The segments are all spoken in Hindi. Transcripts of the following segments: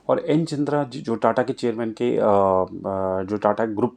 और एन चंद्रा जो टाटा के चेयरमैन के जो टाटा ग्रुप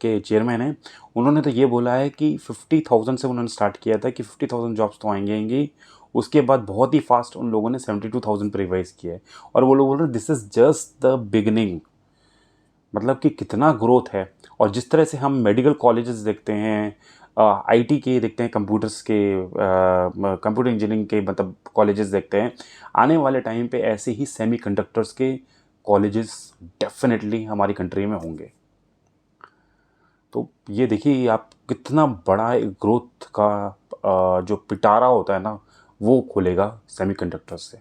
के चेयरमैन हैं, उन्होंने तो ये बोला है कि 50,000 से उन्होंने स्टार्ट किया था कि 50,000 जॉब्स तो आएंगी। उसके बाद बहुत ही फास्ट उन लोगों ने 72,000 पर रिवाइज किया है। और वो लोग बोल रहे this is just the beginning. मतलब कि कितना ग्रोथ है। और जिस तरह से हम मेडिकल कॉलेजेस देखते हैं, आईटी के देखते हैं, कंप्यूटर्स के कंप्यूटर इंजीनियरिंग के मतलब कॉलेजेस देखते हैं, आने वाले टाइम पे ऐसे ही सेमीकंडक्टर्स के कॉलेजेस डेफिनेटली हमारी कंट्री में होंगे। तो ये देखिए आप कितना बड़ा एक ग्रोथ का जो पिटारा होता है ना, वो खुलेगा सेमीकंडक्टर्स से।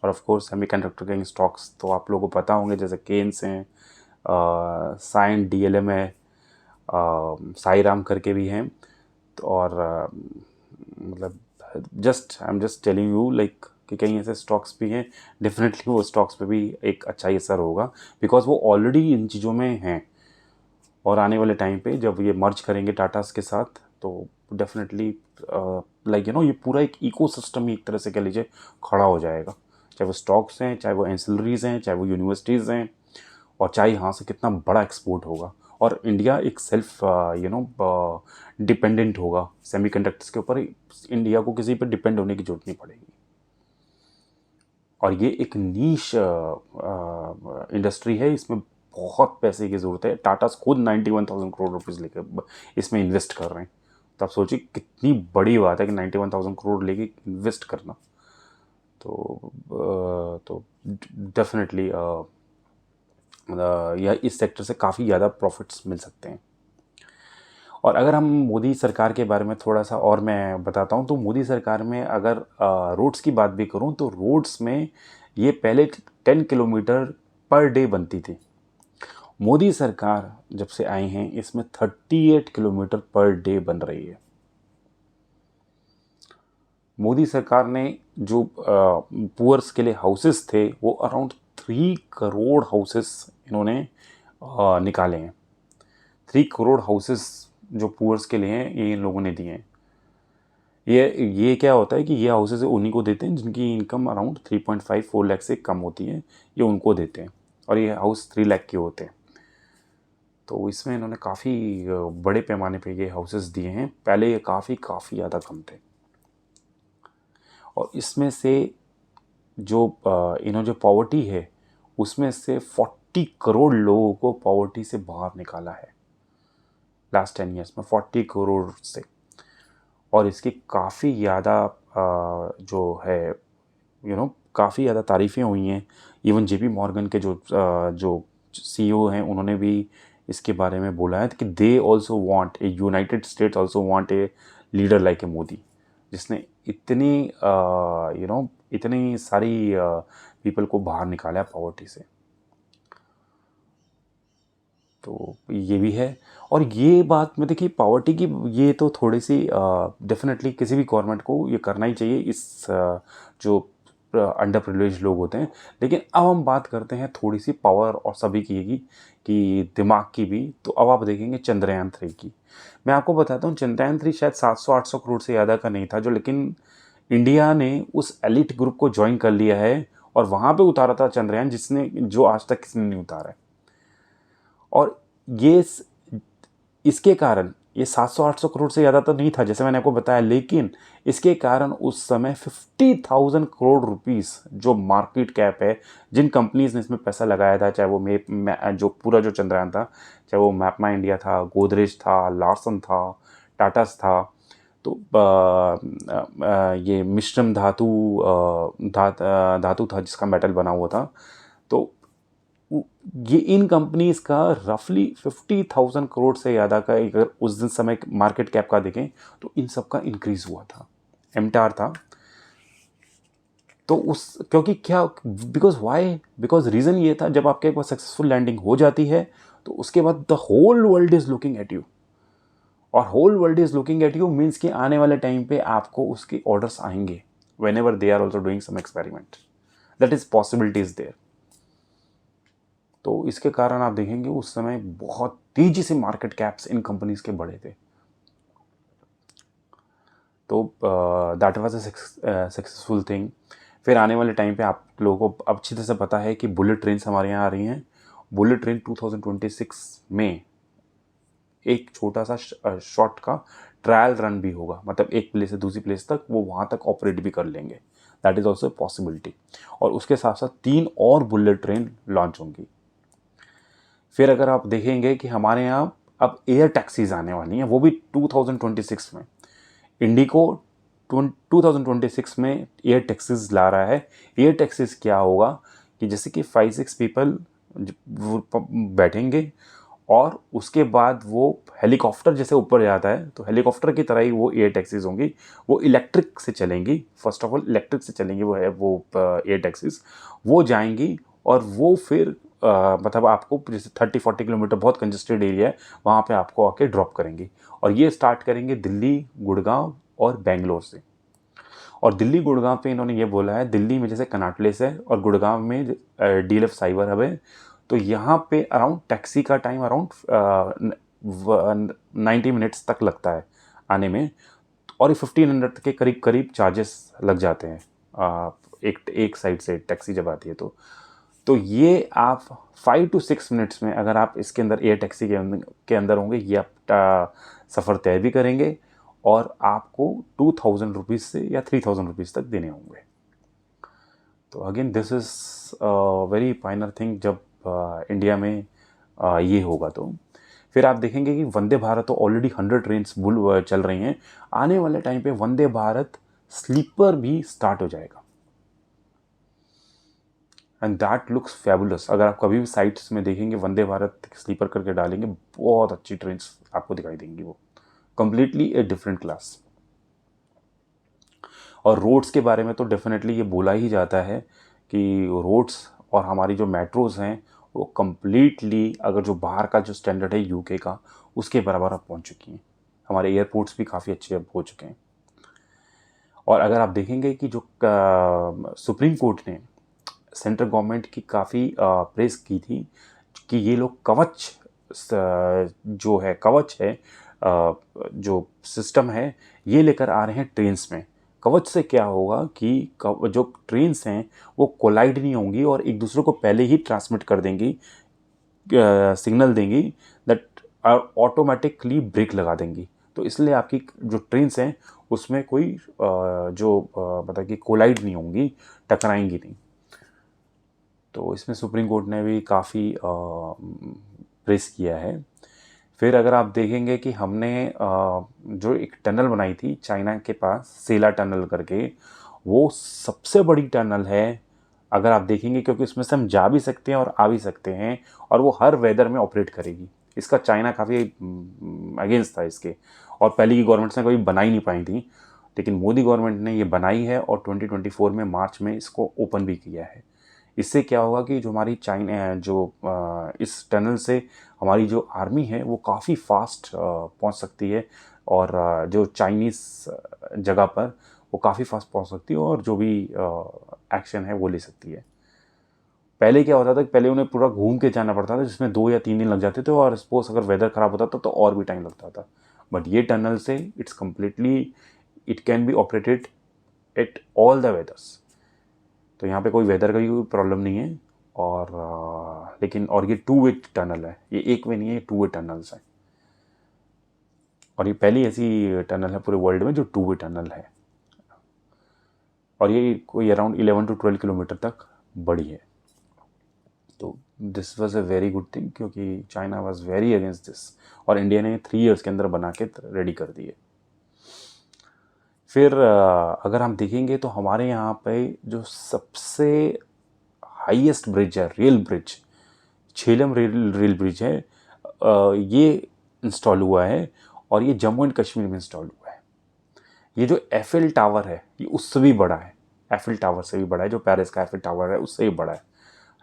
और ऑफ कोर्स सेमीकंडक्टर के स्टॉक्स तो आप लोगों को पता होंगे, जैसे केन्स हैं, साइन डीएलएम है, साई राम करके भी हैं। तो और मतलब just I am just telling you like कि कई ऐसे स्टॉक्स भी हैं, डेफिनेटली वो स्टॉक्स पे भी एक अच्छा ही असर होगा, बिकॉज वो ऑलरेडी इन चीज़ों में हैं। और आने वाले टाइम पे जब ये मर्ज करेंगे टाटास के साथ, तो डेफिनेटली लाइक ये पूरा एक इकोसिस्टम ही एक तरह से कह लीजिए खड़ा हो जाएगा। चाहे वो स्टॉक्स हैं, चाहे वो एंसिलरीज हैं, चाहे वो यूनिवर्सिटीज़ हैं, और चाहे यहाँ से कितना बड़ा एक्सपोर्ट होगा। और इंडिया एक सेल्फ डिपेंडेंट होगा सेमीकंडक्टर्स के ऊपर। इंडिया को किसी पर डिपेंड होने की जरूरत नहीं पड़ेगी। और ये एक नीश इंडस्ट्री है, इसमें बहुत पैसे की ज़रूरत है। टाटा खुद 91,000 करोड़ रुपीज़ लेकर इसमें इन्वेस्ट कर रहे हैं। तो आप सोचिए कितनी बड़ी बात है कि 91,000 करोड़ लेके इन्वेस्ट करना। तो डेफिनेटली या इस सेक्टर से काफ़ी ज़्यादा प्रॉफिट्स मिल सकते हैं। और अगर हम मोदी सरकार के बारे में थोड़ा सा और मैं बताता हूँ, तो मोदी सरकार में अगर रोड्स की बात भी करूँ, तो रोड्स में ये पहले 10 किलोमीटर पर डे बनती थी। मोदी सरकार जब से आई हैं, इसमें 38 किलोमीटर पर डे बन रही है। मोदी सरकार ने जो पुअर्स के लिए हाउसेस थे, वो अराउंड 3 करोड़ हाउसेस इन्होंने निकाले हैं। 3 करोड़ हाउसेस जो पुअर्स के लिए हैं, ये इन लोगों ने दिए हैं। ये क्या होता है कि ये हाउसेस उन्हीं को देते हैं जिनकी इनकम अराउंड 3.5-4 लाख से कम होती है, ये उनको देते हैं। और ये हाउस 3 लाख के होते हैं। तो इसमें इन्होंने काफ़ी बड़े पैमाने पे ये हाउसेस दिए हैं। पहले ये काफ़ी ज़्यादा कम थे। और इसमें से जो जो पॉवर्टी है, उसमें से 40 करोड़ लोगों को पॉवर्टी से बाहर निकाला है लास्ट 10 ईयर्स में, 40 करोड़ से। और इसकी काफ़ी ज़्यादा जो है काफ़ी ज़्यादा तारीफ़ें हुई हैं। इवन जेपी मॉर्गन के जो सीईओ हैं, उन्होंने भी इसके बारे में बोला है कि they also want a United states also want a leader like a Modi, जिसने इतनी इतनी सारी पीपल को बाहर निकाला पॉवर्टी से। तो ये भी है। और ये बात में देखिए पॉवर्टी की, ये तो थोड़ी सी डेफिनेटली किसी भी गवर्नमेंट को ये करना ही चाहिए, इस जो अंडर प्रिविलेज लोग होते हैं। लेकिन अब हम बात करते हैं थोड़ी सी पावर और सभी की कि दिमाग की भी। तो अब आप देखेंगे चंद्रयान 3 की। मैं आपको बताता हूँ, चंद्रयान 3 शायद 700-800 करोड़ से ज़्यादा का नहीं था, जो लेकिन इंडिया ने उस एलिट ग्रुप को ज्वाइन कर लिया है और वहाँ पे उतारा था चंद्रयान, जो आज तक किसी ने नहीं उतारा है। और ये इसके कारण ये 700-800 करोड़ से ज़्यादा तो नहीं था, जैसे मैंने आपको बताया, लेकिन इसके कारण उस समय 50,000 करोड़ रुपीस जो मार्केट कैप है, जिन कंपनीज ने इसमें पैसा लगाया था, चाहे वो जो पूरा जो चंद्रयान था, चाहे वो मैपमा इंडिया था, गोदरेज था, लार्सन था, टाटास था, तो ये मिश्रम धातु था जिसका मेटल बना हुआ था। तो ये इन कंपनीज का रफली 50,000 करोड़ से ज़्यादा का, अगर उस दिन समय मार्केट कैप का देखें, तो इन सब का इंक्रीज हुआ था, एमटार था। तो क्योंकि क्या, बिकॉज रीज़न ये था, जब आपके पास सक्सेसफुल लैंडिंग हो जाती है, तो उसके बाद the whole world is looking at you. और whole world is looking at you means कि आने वाले टाइम पे आपको उसके ऑर्डर्स आएंगे, whenever they are also doing some experiment, that is possibility is there. तो इसके कारण आप देखेंगे उस समय बहुत तेजी से मार्केट कैप्स इन कंपनीज के बढ़े थे। तो that was a successful thing. फिर आने वाले टाइम पे आप लोगों को अब अच्छी तरह से पता है कि बुलेट ट्रेन हमारे यहाँ आ रही हैं। बुलेट ट्रेन 2026 में एक छोटा सा शॉर्ट का ट्रायल रन भी होगा, मतलब एक प्लेस से दूसरी प्लेस तक वो वहाँ तक ऑपरेट भी कर लेंगे। That is also possibility. और उसके साथ साथ 3 और बुलेट ट्रेन लॉन्च होंगी। फिर अगर आप देखेंगे कि हमारे यहाँ अब एयर टैक्सीज आने वाली हैं, वो भी 2026 में। इंडिको 2026 में एयर टैक्सीज ला रहा है। एयर टैक्सीज क्या होगा कि जैसे कि 5-6 पीपल बैठेंगे और उसके बाद वो हेलीकॉप्टर जैसे ऊपर जाता है, तो हेलीकॉप्टर की तरह ही वो एयर टैक्सीज होंगी। वो इलेक्ट्रिक से चलेंगी, फर्स्ट ऑफ ऑल इलेक्ट्रिक से चलेंगी वो एयर टैक्सीज। वो जाएंगी और वो फिर मतलब आपको जैसे 30-40 किलोमीटर बहुत कंजेस्टेड एरिया है, वहाँ पे आपको आके ड्रॉप करेंगी। और ये स्टार्ट करेंगे दिल्ली, गुड़गांव और बेंगलोर से। और दिल्ली गुड़गांव पे इन्होंने ये बोला है, दिल्ली में जैसे कनॉट प्लेस है और गुड़गांव में डीएलएफ साइबर हब है, तो यहाँ पे अराउंड टैक्सी का टाइम अराउंड 90 मिनट्स तक लगता है आने में। और ये 1500 के करीब करीब चार्जेस लग जाते हैं एक साइड से टैक्सी जब आती है तो ये आप 5 to 6 मिनट्स में अगर आप इसके अंदर एयर टैक्सी के अंदर होंगे, ये आप सफ़र तय भी करेंगे और आपको 2000 रुपीज़ से या 3000 रुपीज़ तक देने होंगे। तो again this is very finer thing जब इंडिया में ये होगा। तो फिर आप देखेंगे कि वंदे भारत तो ऑलरेडी 100 ट्रेन्स चल रही हैं। आने वाले टाइम पे वंदे भारत स्लीपर भी स्टार्ट हो जाएगा एंड दैट लुक्स फैबुलस। अगर आप कभी भी साइट्स में देखेंगे वंदे भारत स्लीपर करके डालेंगे, बहुत अच्छी ट्रेन्स आपको दिखाई देंगी, वो कम्प्लीटली ए डिफरेंट क्लास। और रोड्स के बारे में तो डेफिनेटली ये बोला ही जाता है कि रोड्स और हमारी जो मेट्रोज़ हैं वो कम्प्लीटली, अगर जो बाहर का जो स्टैंडर्ड है यूके का, उसके बराबर अब पहुंच चुकी हैं। हमारे एयरपोर्ट्स भी काफ़ी अच्छे अब हो चुके हैं। और अगर आप देखेंगे कि जो सुप्रीम कोर्ट ने सेंट्रल गवर्नमेंट की काफ़ी प्रेस की थी कि ये लोग कवच जो है कवच है, जो सिस्टम है ये लेकर आ रहे हैं ट्रेन्स में। कवच से क्या होगा कि जो ट्रेन्स हैं वो कोलाइड नहीं होंगी और एक दूसरे को पहले ही ट्रांसमिट कर देंगी, सिग्नल देंगी, दैट ऑटोमेटिकली ब्रेक लगा देंगी। तो इसलिए आपकी जो ट्रेन्स हैं उसमें कोई मतलब कि कोलाइड नहीं होंगी, टकराएंगी नहीं। तो इसमें सुप्रीम कोर्ट ने भी काफ़ी प्रेस किया है। फिर अगर आप देखेंगे कि हमने जो एक टनल बनाई थी चाइना के पास, सेला टनल करके, वो सबसे बड़ी टनल है अगर आप देखेंगे, क्योंकि उसमें से हम जा भी सकते हैं और आ भी सकते हैं और वो हर वेदर में ऑपरेट करेगी। इसका चाइना काफ़ी अगेंस्ट था इसके, और पहले की गवर्नमेंट्स ने कभी बनाई नहीं पाई थी, लेकिन मोदी गवर्नमेंट ने ये बनाई है और 2024 में मार्च में इसको ओपन भी किया है। इससे क्या होगा कि जो हमारी चाइना इस टनल से हमारी जो आर्मी है वो काफ़ी फास्ट पहुंच सकती है और जो चाइनीज़ जगह पर वो काफ़ी फास्ट पहुंच सकती है और जो भी एक्शन है वो ले सकती है। पहले क्या होता था कि पहले उन्हें पूरा घूम के जाना पड़ता था, जिसमें 2 या 3 दिन लग जाते थे और सपोज अगर वेदर ख़राब होता था तो और भी टाइम लगता था। बट ये टनल से it's completely, it can be operated at all the वेदर्स। तो यहाँ पे कोई वेदर का भी कोई प्रॉब्लम नहीं है। और लेकिन और ये 2 वे टनल है, ये 1 वे नहीं है, ये 2 वे टनल्स हैं। और ये पहली ऐसी टनल है पूरे वर्ल्ड में जो 2 वे टनल है, और ये कोई अराउंड 11 to 12 किलोमीटर तक बड़ी है। तो this was a very good thing, क्योंकि China was very against this और इंडिया ने 3 ईयर्स के अंदर बना के रेडी कर दिए। फिर अगर हम देखेंगे तो हमारे यहाँ पे जो सबसे हाईएस्ट ब्रिज है, rail bridge, Jhelum rail bridge है, ये इंस्टॉल हुआ है और ये जम्मू एंड कश्मीर में इंस्टॉल हुआ है। ये जो एफिल टावर है ये उससे भी बड़ा है, एफिल टावर से भी बड़ा है, जो पेरिस का एफिल टावर है उससे भी बड़ा है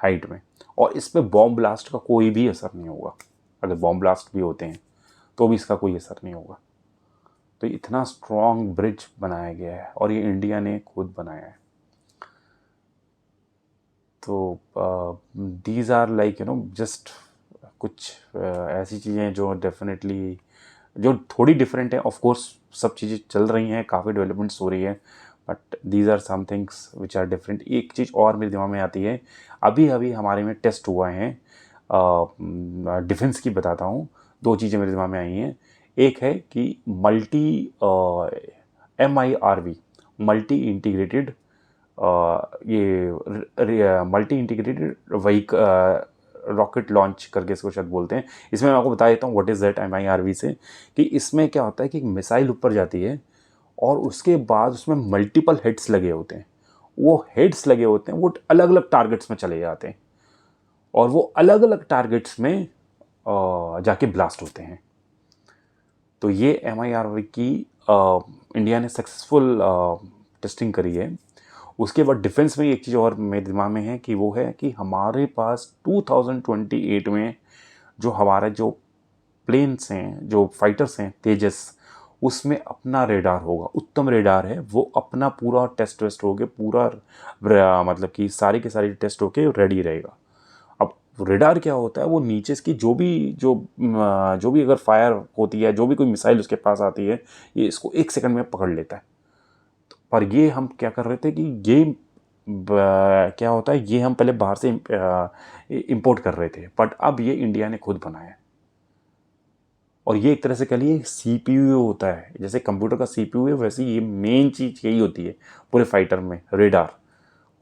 हाइट में। और इस पर बॉम्ब ब्लास्ट का कोई भी असर नहीं होगा, अगर बॉम्ब ब्लास्ट भी होते हैं तो भी इसका कोई असर नहीं होगा। तो इतना स्ट्रॉन्ग ब्रिज बनाया गया है और ये इंडिया ने खुद बनाया है। तो दीज आर लाइक जस्ट कुछ ऐसी चीज़ें जो डेफिनेटली जो थोड़ी डिफरेंट है। ऑफ कोर्स सब चीज़ें चल रही हैं, काफ़ी डेवलपमेंट्स हो रही है, but these are some things which are different. एक चीज़ और मेरे दिमाग में आती है, अभी अभी हमारे में टेस्ट हुआ है डिफेंस की, बताता हूँ। दो चीज़ें मेरे दिमाग में आई हैं। एक है कि MIRV, मल्टी इंटीग्रेटेड, ये मल्टी इंटीग्रेटेड वहीक रॉकेट लॉन्च करके इसको शायद बोलते हैं। इसमें मैं आपको बता देता हूँ व्हाट इज़ दैट MIRV से, कि इसमें क्या होता है कि एक मिसाइल ऊपर जाती है और उसके बाद उसमें मल्टीपल हेड्स लगे होते हैं। वो हेड्स लगे होते हैं, वो अलग अलग टारगेट्स में चले जाते हैं और वो अलग अलग टारगेट्स में जाके ब्लास्ट होते हैं। तो ये MIRV की इंडिया ने सक्सेसफुल टेस्टिंग करी है। उसके बाद डिफेंस में एक चीज़ और मेरे दिमाग में है कि वो है कि हमारे पास 2028 में जो हमारे जो प्लेन्स हैं, जो फाइटर्स हैं तेजस, उसमें अपना रेडार होगा, उत्तम रेडार है वो, अपना पूरा टेस्ट वेस्ट होके पूरा मतलब कि सारी के सारी टेस्ट होके रेडी रहेगा। अब रेडार क्या होता है, वो नीचे की जो भी अगर फायर होती है, जो भी कोई मिसाइल उसके पास आती है, ये इसको 1 सेकंड में पकड़ लेता है। पर ये हम क्या कर रहे थे कि ये क्या होता है, ये हम पहले बाहर से इंपोर्ट कर रहे थे, बट अब ये इंडिया ने खुद बनाया है। और ये एक तरह से कह लिए CPU होता है, जैसे कंप्यूटर का CPU है, वैसे ये मेन चीज़ यही होती है पूरे फाइटर में, रेडार।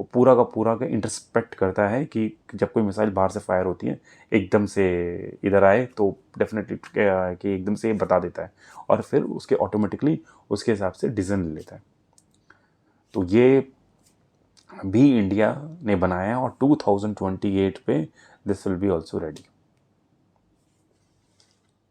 वो पूरा का इंटरस्पेक्ट करता है कि जब कोई मिसाइल बाहर से फायर होती है, एकदम से इधर आए तो डेफिनेटली कि एकदम से ये बता देता है और फिर उसके ऑटोमेटिकली उसके हिसाब से डिसीजन ले लेता है। तो ये भी इंडिया ने बनाया और 2028 पे this will be also ready.